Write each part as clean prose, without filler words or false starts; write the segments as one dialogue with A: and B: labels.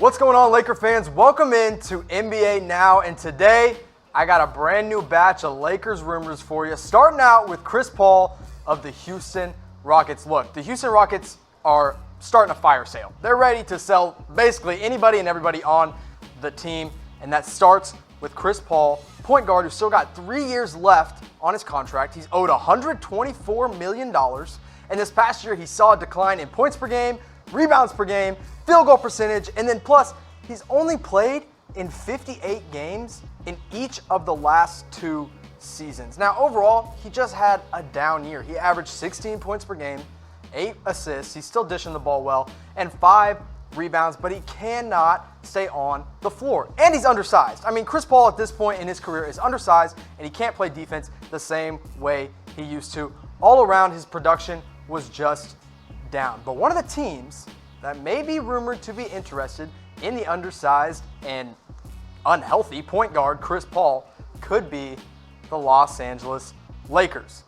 A: What's going on, Laker fans? Welcome in to NBA Now, and today I got a brand new batch of Lakers rumors for you, starting out with Chris Paul of the Houston Rockets. Look, the Houston Rockets are starting a fire sale. They're ready to sell basically anybody and everybody on the team, and that starts with Chris Paul, point guard who's still got 3 years left on his contract. He's owed $124 million, and this past year he saw a decline in points per game, rebounds per game, field goal percentage, and then plus he's only played in 58 games in each of the last 2 seasons. Now overall, he just had a down year. He averaged 16 points per game, 8 assists, he's still dishing the ball well, and 5 rebounds, but he cannot stay on the floor. And he's undersized. I mean, Chris Paul at this point in his career is undersized, and he can't play defense the same way he used to. All around, his production was just down. But one of the teams that may be rumored to be interested in the undersized and unhealthy point guard Chris Paul could be the Los Angeles Lakers.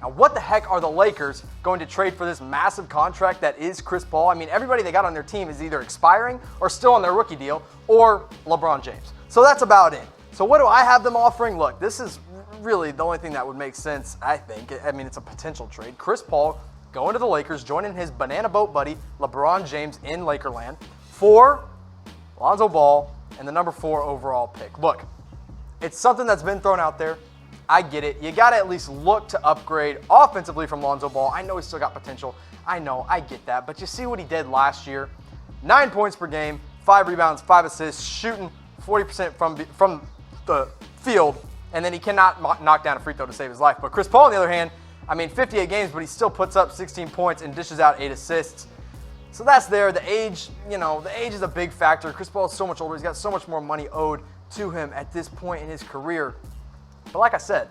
A: Now, what the heck are the Lakers going to trade for this massive contract that is Chris Paul? I mean, everybody they got on their team is either expiring or still on their rookie deal, or LeBron James. So that's about it. So what do I have them offering? Look, this is really the only thing that would make sense, I think. I mean, it's a potential trade. Chris Paul going to the Lakers, joining his banana boat buddy, LeBron James in Lakerland, for Lonzo Ball and the number 4 overall pick. Look, it's something that's been thrown out there. I get it. You got to at least look to upgrade offensively from Lonzo Ball. I know he's still got potential. I know, I get that. But you see what he did last year. 9 points per game, 5 rebounds, 5 assists, shooting 40% from the field, and then he cannot knock down a free throw to save his life. But Chris Paul, on the other hand, I mean, 58 games, but he still puts up 16 points and dishes out 8 assists. So that's there. The age, the age is a big factor. Chris Paul is so much older. He's got so much more money owed to him at this point in his career. But like I said,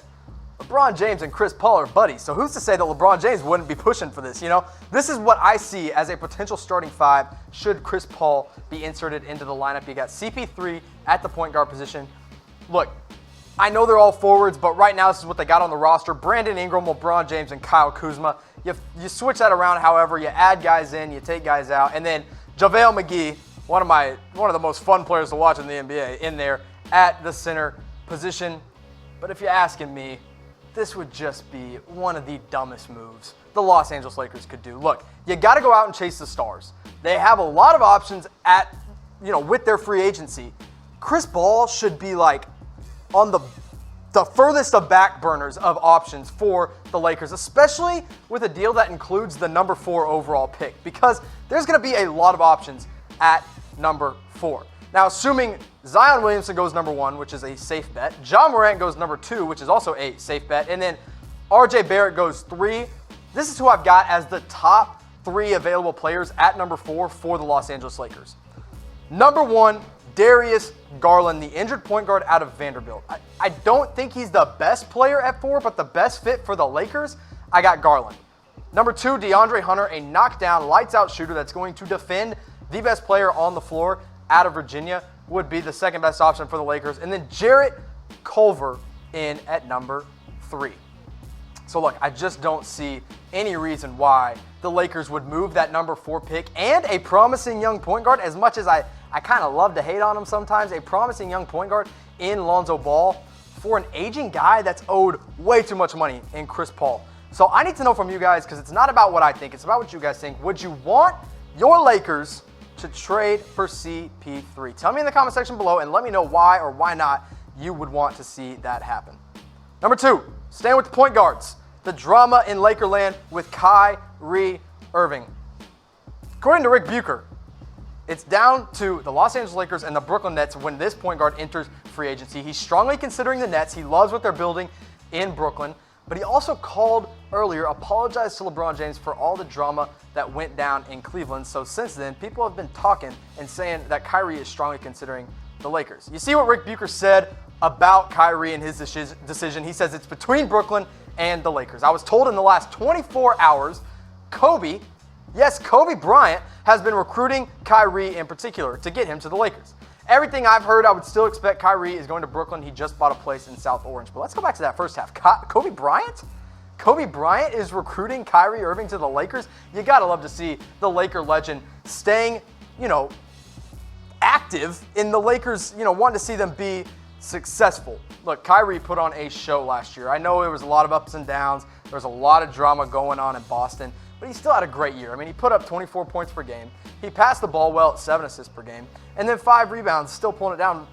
A: LeBron James and Chris Paul are buddies. So who's to say that LeBron James wouldn't be pushing for this, This is what I see as a potential starting 5 should Chris Paul be inserted into the lineup. You got CP3 at the point guard position. Look, I know they're all forwards, but right now this is what they got on the roster. Brandon Ingram, LeBron James, and Kyle Kuzma. You switch that around however. You add guys in, you take guys out. And then JaVale McGee, one of the most fun players to watch in the NBA, in there at the center position. But if you're asking me, this would just be one of the dumbest moves the Los Angeles Lakers could do. Look, you got to go out and chase the stars. They have a lot of options with their free agency. Chris Paul should be like on the furthest of back burners of options for the Lakers, especially with a deal that includes the number 4 overall pick, because there's going to be a lot of options at number 4. Now, assuming Zion Williamson goes number 1, which is a safe bet, Ja Morant goes number 2, which is also a safe bet, and then RJ Barrett goes 3. This is who I've got as the top 3 available players at number 4 for the Los Angeles Lakers. Number 1, Darius Garland, the injured point guard out of Vanderbilt. I don't think he's the best player at 4, but the best fit for the Lakers, I got Garland. Number 2, DeAndre Hunter, a knockdown, lights-out shooter that's going to defend the best player on the floor out of Virginia, would be the second best option for the Lakers. And then Jarrett Culver in at number 3. So look, I just don't see any reason why the Lakers would move that number 4 pick and a promising young point guard, as much as I kind of love to hate on him sometimes, a promising young point guard in Lonzo Ball for an aging guy that's owed way too much money in Chris Paul. So I need to know from you guys, because it's not about what I think, it's about what you guys think. Would you want your Lakers to trade for CP3? Tell me in the comment section below and let me know why or why not you would want to see that happen. Number 2, staying with the point guards, the drama in Lakerland with Kyrie Irving. According to Rick Bucher, it's down to the Los Angeles Lakers and the Brooklyn Nets when this point guard enters free agency. He's strongly considering the Nets. He loves what they're building in Brooklyn. But he also called earlier, apologized to LeBron James for all the drama that went down in Cleveland. So since then, people have been talking and saying that Kyrie is strongly considering the Lakers. You see what Rick Bucher said about Kyrie and his decision. He says it's between Brooklyn and the Lakers. I was told in the last 24 hours, Kobe Bryant has been recruiting Kyrie in particular to get him to the Lakers. Everything I've heard, I would still expect Kyrie is going to Brooklyn. He just bought a place in South Orange. But let's go back to that first half. Kobe Bryant? Kobe Bryant is recruiting Kyrie Irving to the Lakers. You got to love to see the Laker legend staying, active in the Lakers, wanting to see them be successful. Look, Kyrie put on a show last year. I know there was a lot of ups and downs. There was a lot of drama going on in Boston, but he still had a great year. I mean, he put up 24 points per game. He passed the ball well at 7 assists per game, and then 5 rebounds, still pulling it down.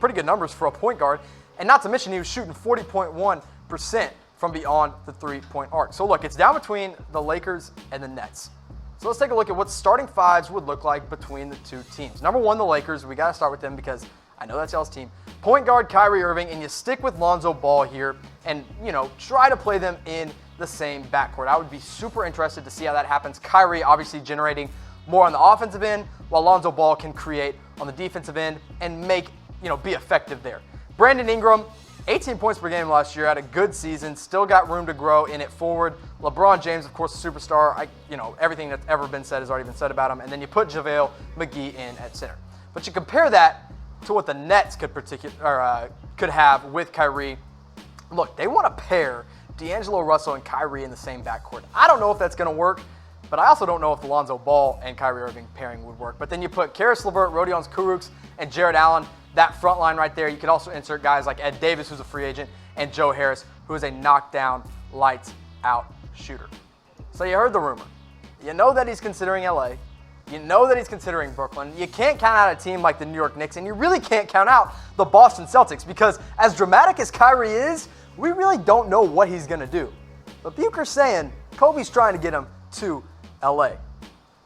A: Pretty good numbers for a point guard. And not to mention, he was shooting 40.1% from beyond the three-point arc. So look, it's down between the Lakers and the Nets. So let's take a look at what starting fives would look like between the two teams. Number one, the Lakers. We got to start with them because I know that's y'all's team. Point guard Kyrie Irving, and you stick with Lonzo Ball here and, try to play them in the same backcourt. I would be super interested to see how that happens. Kyrie obviously generating more on the offensive end, while Lonzo Ball can create on the defensive end and make, be effective there. Brandon Ingram, 18 points per game last year, had a good season, still got room to grow in it forward. LeBron James, of course, a superstar. Everything that's ever been said has already been said about him. And then you put JaVale McGee in at center. But you compare that to what the Nets could have with Kyrie. Look, they want to pair D'Angelo Russell and Kyrie in the same backcourt. I don't know if that's going to work, but I also don't know if the Lonzo Ball and Kyrie Irving pairing would work. But then you put Karis LeVert, Rodion Kurucs, and Jarrett Allen, that front line right there. You could also insert guys like Ed Davis, who's a free agent, and Joe Harris, who is a knockdown, lights-out shooter. So you heard the rumor. You know that he's considering LA. You know that he's considering Brooklyn. You can't count out a team like the New York Knicks, and you really can't count out the Boston Celtics because as dramatic as Kyrie is, we really don't know what he's going to do. But Bucher's saying Kobe's trying to get him to LA.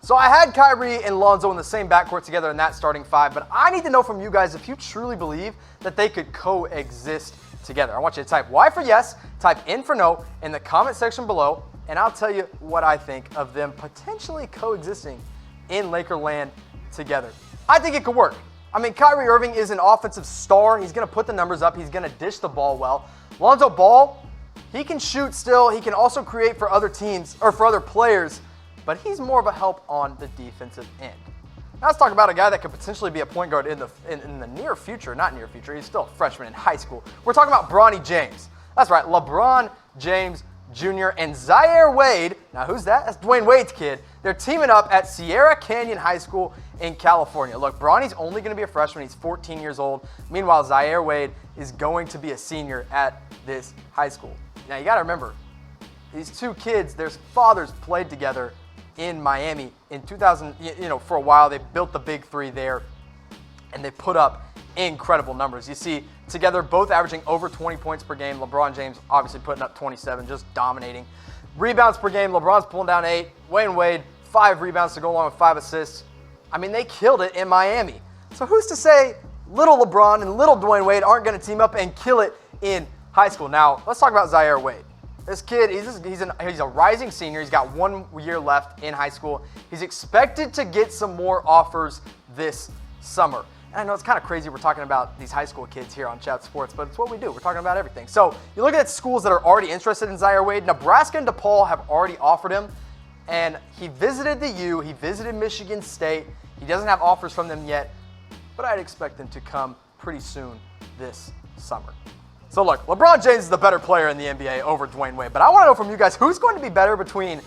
A: So I had Kyrie and Lonzo in the same backcourt together in that starting five, but I need to know from you guys if you truly believe that they could coexist together. I want you to type Y for yes, type N for no in the comment section below, and I'll tell you what I think of them potentially coexisting in Lakerland together. I think it could work. I mean, Kyrie Irving is an offensive star. He's going to put the numbers up. He's going to dish the ball well. Lonzo Ball, he can shoot still. He can also create for other teams or for other players, but he's more of a help on the defensive end. Now let's talk about a guy that could potentially be a point guard in the near future. Not near future. He's still a freshman in high school. We're talking about Bronny James. That's right, LeBron James Jr. and Zaire Wade. Now who's that? That's Dwyane Wade's kid. They're teaming up at Sierra Canyon High School in California. Look, Bronny's only going to be a freshman. He's 14 years old. Meanwhile, Zaire Wade is going to be a senior at this high school. Now you got to remember, these two kids, their fathers played together in Miami in 2000. For a while they built the big three there, and they put up incredible numbers. You see, together both averaging over 20 points per game. LeBron James obviously putting up 27, just dominating. Rebounds per game, LeBron's pulling down 8. Dwyane Wade, 5 rebounds to go along with 5 assists. I mean, they killed it in Miami. So who's to say little LeBron and little Dwyane Wade aren't going to team up and kill it in high school? Now, let's talk about Zaire Wade. This kid, he's a rising senior. He's got 1 year left in high school. He's expected to get some more offers this summer. And I know it's kind of crazy we're talking about these high school kids here on Chat Sports, but it's what we do. We're talking about everything. So you look at schools that are already interested in Zaire Wade. Nebraska and DePaul have already offered him, and he visited the U. He visited Michigan State. He doesn't have offers from them yet, but I'd expect them to come pretty soon this summer. So look, LeBron James is the better player in the NBA over Dwyane Wade, but I want to know from you guys, who's going to be better between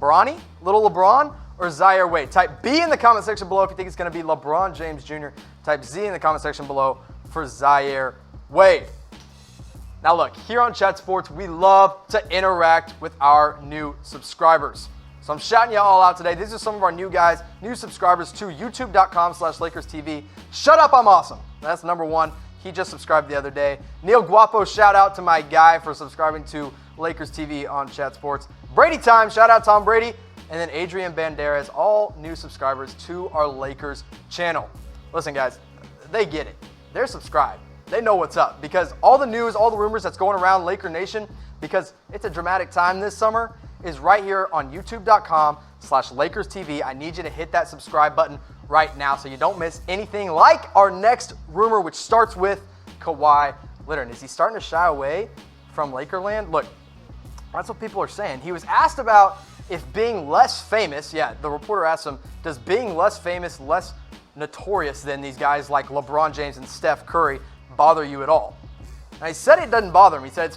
A: Bronny, little LeBron, or Zaire Wade? Type B in the comment section below if you think it's going to be LeBron James Jr. Type Z in the comment section below for Zaire Wade. Now look, here on Chat Sports, we love to interact with our new subscribers. So I'm shouting you all out today. These are some of our new guys, new subscribers to youtube.com/LakersTV. Shut up, I'm awesome. That's number 1. He just subscribed the other day. Neil Guapo, shout out to my guy for subscribing to Lakers TV on Chat Sports. Brady Time, shout out Tom Brady. And then Adrian Banderas, all new subscribers to our Lakers channel. Listen, guys, they get it. They're subscribed. They know what's up because all the news, all the rumors that's going around Laker Nation, because it's a dramatic time this summer, is right here on youtube.com/LakersTV. I need you to hit that subscribe button right now so you don't miss anything like our next rumor, which starts with Kawhi Leonard. Is he starting to shy away from Lakerland? Look, that's what people are saying. He was asked about if being less famous, the reporter asked him, does being less famous, less notorious than these guys like LeBron James and Steph Curry bother you at all? Now, he said it doesn't bother him. He said,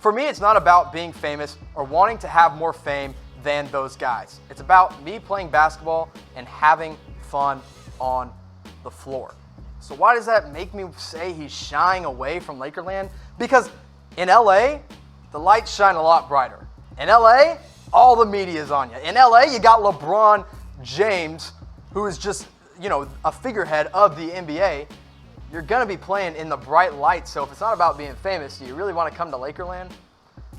A: for me, it's not about being famous or wanting to have more fame than those guys. It's about me playing basketball and having fun on the floor. So why does that make me say he's shying away from Lakerland? Because in LA, the lights shine a lot brighter. In LA, all the media is on you. In LA, you got LeBron James, who is just, a figurehead of the NBA. You're going to be playing in the bright light, so if it's not about being famous, do you really want to come to Lakerland?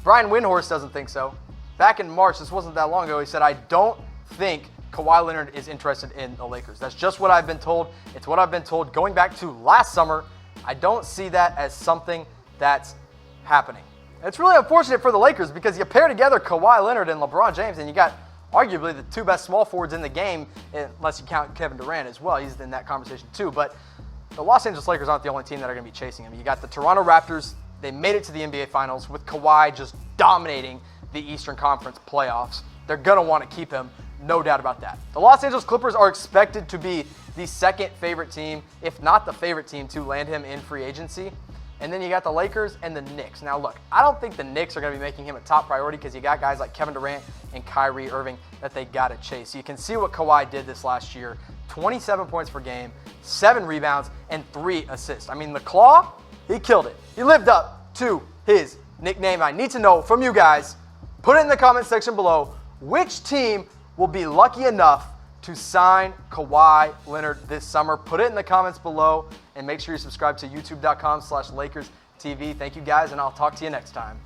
A: Brian Windhorst doesn't think so. Back in March, this wasn't that long ago, he said, I don't think Kawhi Leonard is interested in the Lakers. That's just what I've been told. It's what I've been told going back to last summer. I don't see that as something that's happening. It's really unfortunate for the Lakers because you pair together Kawhi Leonard and LeBron James, and you got arguably the two best small forwards in the game, unless you count Kevin Durant as well. He's in that conversation too. But the Los Angeles Lakers aren't the only team that are going to be chasing him. You got the Toronto Raptors. They made it to the NBA Finals with Kawhi just dominating the Eastern Conference playoffs. They're going to want to keep him, no doubt about that. The Los Angeles Clippers are expected to be the second favorite team, if not the favorite team, to land him in free agency. And then you got the Lakers and the Knicks. Now, look, I don't think the Knicks are going to be making him a top priority because you got guys like Kevin Durant and Kyrie Irving that they got to chase. You can see what Kawhi did this last year. 27 points per game, 7 rebounds, and 3 assists. I mean, the Claw, he killed it. He lived up to his nickname. I need to know from you guys, put it in the comment section below, which team will be lucky enough to sign Kawhi Leonard this summer. Put it in the comments below and make sure you subscribe to youtube.com/LakersTV. Thank you guys, and I'll talk to you next time.